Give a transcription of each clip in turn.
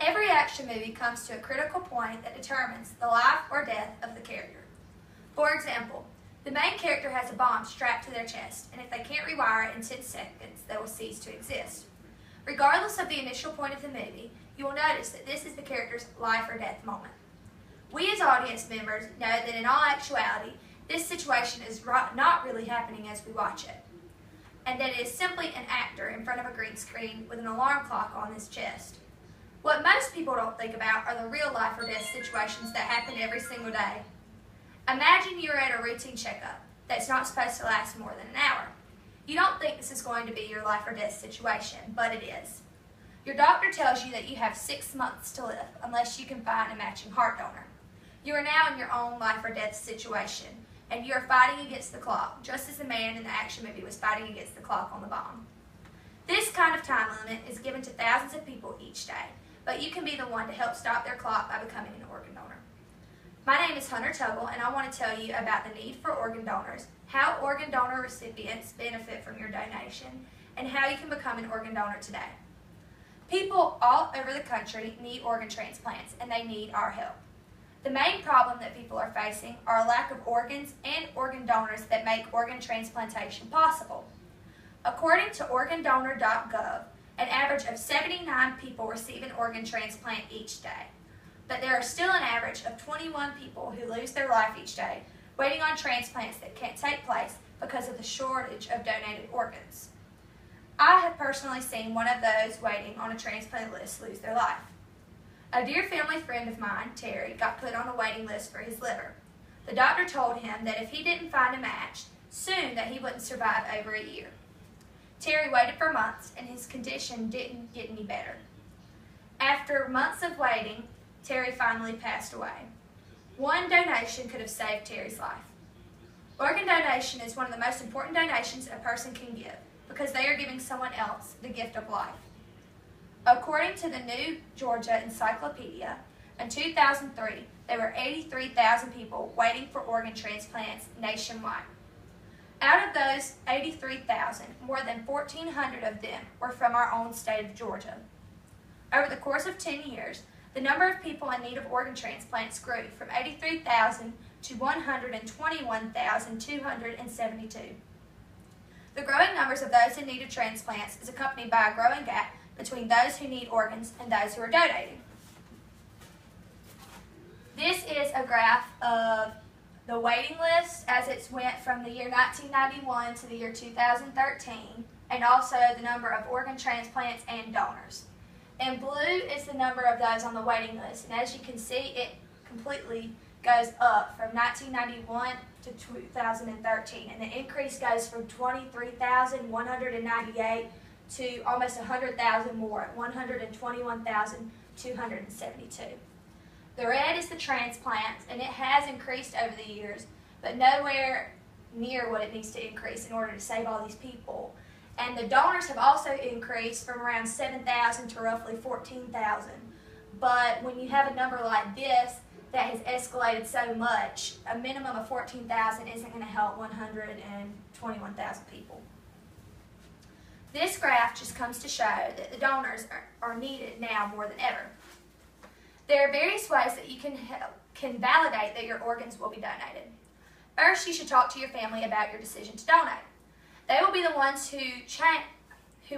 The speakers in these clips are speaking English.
Every action movie comes to a critical point that determines the life or death of the character. For example, the main character has a bomb strapped to their chest, and if they can't rewire it in 10 seconds, they will cease to exist. Regardless of the initial point of the movie, you will notice that this is the character's life or death moment. We as audience members know that in all actuality, this situation is not really happening as we watch it, and that it is simply an actor in front of a green screen with an alarm clock on his chest. What most people don't think about are the real life or death situations that happen every single day. Imagine you're at a routine checkup that's not supposed to last more than an hour. You don't think this is going to be your life or death situation, but it is. Your doctor tells you that you have 6 months to live unless you can find a matching heart donor. You are now in your own life or death situation, and you are fighting against the clock, just as the man in the action movie was fighting against the clock on the bomb. This kind of time limit is given to thousands of people each day, but you can be the one to help stop their clock by becoming an organ donor. My name is Tuggle, and I want to tell you about the need for organ donors, how organ donor recipients benefit from your donation, and how you can become an organ donor today. People all over the country need organ transplants, and they need our help. The main problem that people are facing are a lack of organs and organ donors that make organ transplantation possible. According to organdonor.gov, an average of 79 people receive an organ transplant each day. But there are still an average of 21 people who lose their life each day waiting on transplants that can't take place because of the shortage of donated organs. I have personally seen one of those waiting on a transplant list lose their life. A dear family friend of mine, Terry, got put on a waiting list for his liver. The doctor told him that if he didn't find a match, soon that he wouldn't survive over a year. Terry waited for months, and his condition didn't get any better. After months of waiting, Terry finally passed away. One donation could have saved Terry's life. Organ donation is one of the most important donations a person can give because they are giving someone else the gift of life. According to the New Georgia Encyclopedia, in 2003, there were 83,000 people waiting for organ transplants nationwide. Out of those 83,000, more than 1,400 of them were from our own state of Georgia. Over the course of 10 years, the number of people in need of organ transplants grew from 83,000 to 121,272. The growing numbers of those in need of transplants is accompanied by a growing gap between those who need organs and those who are donating. This is a graph of the waiting list as it went from the year 1991 to the year 2013, and also the number of organ transplants and donors. In blue is the number of those on the waiting list, and as you can see, it completely goes up from 1991 to 2013, and the increase goes from 23,198 to almost 100,000 more at 121,272. The red is the transplants, and it has increased over the years, but nowhere near what it needs to increase in order to save all these people. And the donors have also increased from around 7,000 to roughly 14,000. But when you have a number like this that has escalated so much, a minimum of 14,000 isn't going to help 121,000 people. This graph just comes to show that the donors are needed now more than ever. There are various ways that you can validate that your organs will be donated. First, you should talk to your family about your decision to donate. They will be the ones who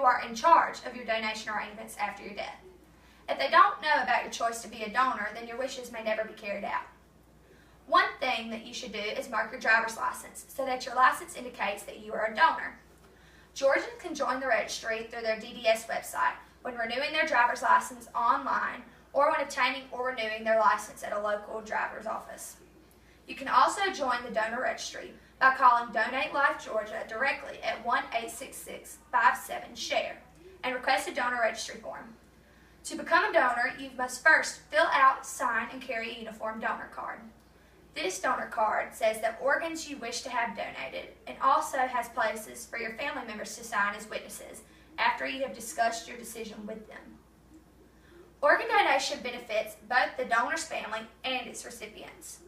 are in charge of your donation arrangements after your death. If they don't know about your choice to be a donor, then your wishes may never be carried out. One thing that you should do is mark your driver's license so that your license indicates that you are a donor. Georgians can join the registry through their DDS website when renewing their driver's license online or when obtaining or renewing their license at a local driver's office. You can also join the donor registry by calling Donate Life Georgia directly at 1-866-57-SHARE and request a donor registry form. To become a donor, you must first fill out, sign, and carry a uniform donor card. This donor card says the organs you wish to have donated and also has places for your family members to sign as witnesses after you have discussed your decision with them. Organ donation benefits both the donor's family and its recipients.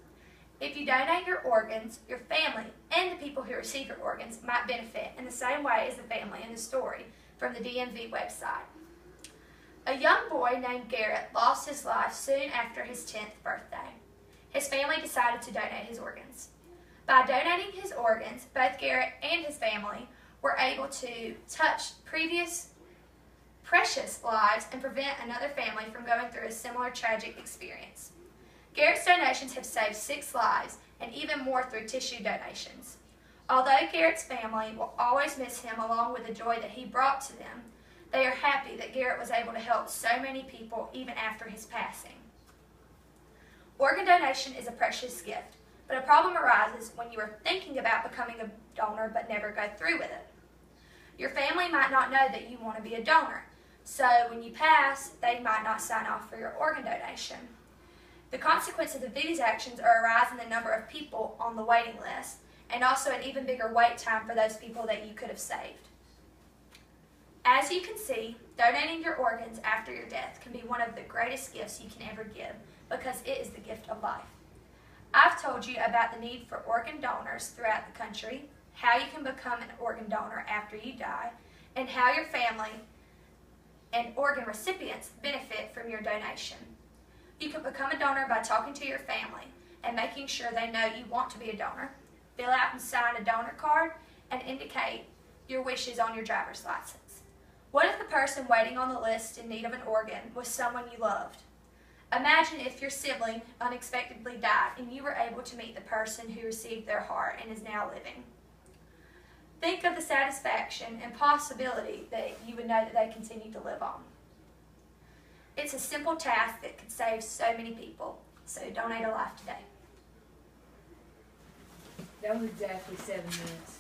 If you donate your organs, your family and the people who receive your organs might benefit in the same way as the family in the story from the DMV website. A young boy named Garrett lost his life soon after his 10th birthday. His family decided to donate his organs. By donating his organs, both Garrett and his family were able to touch previous precious lives and prevent another family from going through a similar tragic experience. Garrett's donations have saved 6 lives and even more through tissue donations. Although Garrett's family will always miss him along with the joy that he brought to them, they are happy that Garrett was able to help so many people even after his passing. Organ donation is a precious gift, but a problem arises when you are thinking about becoming a donor but never go through with it. Your family might not know that you want to be a donor, so when you pass, they might not sign off for your organ donation. The consequences of these actions are a rise in the number of people on the waiting list, and also an even bigger wait time for those people that you could have saved. As you can see, donating your organs after your death can be one of the greatest gifts you can ever give, because it is the gift of life. I've told you about the need for organ donors throughout the country, how you can become an organ donor after you die, and how your family and organ recipients benefit from your donation. You can become a donor by talking to your family and making sure they know you want to be a donor. Fill out and sign a donor card and indicate your wishes on your driver's license. What if the person waiting on the list in need of an organ was someone you loved? Imagine if your sibling unexpectedly died and you were able to meet the person who received their heart and is now living. Think of the satisfaction and possibility that you would know that they continue to live on. It's a simple task that could save so many people, so donate a life today. That was exactly 7 minutes.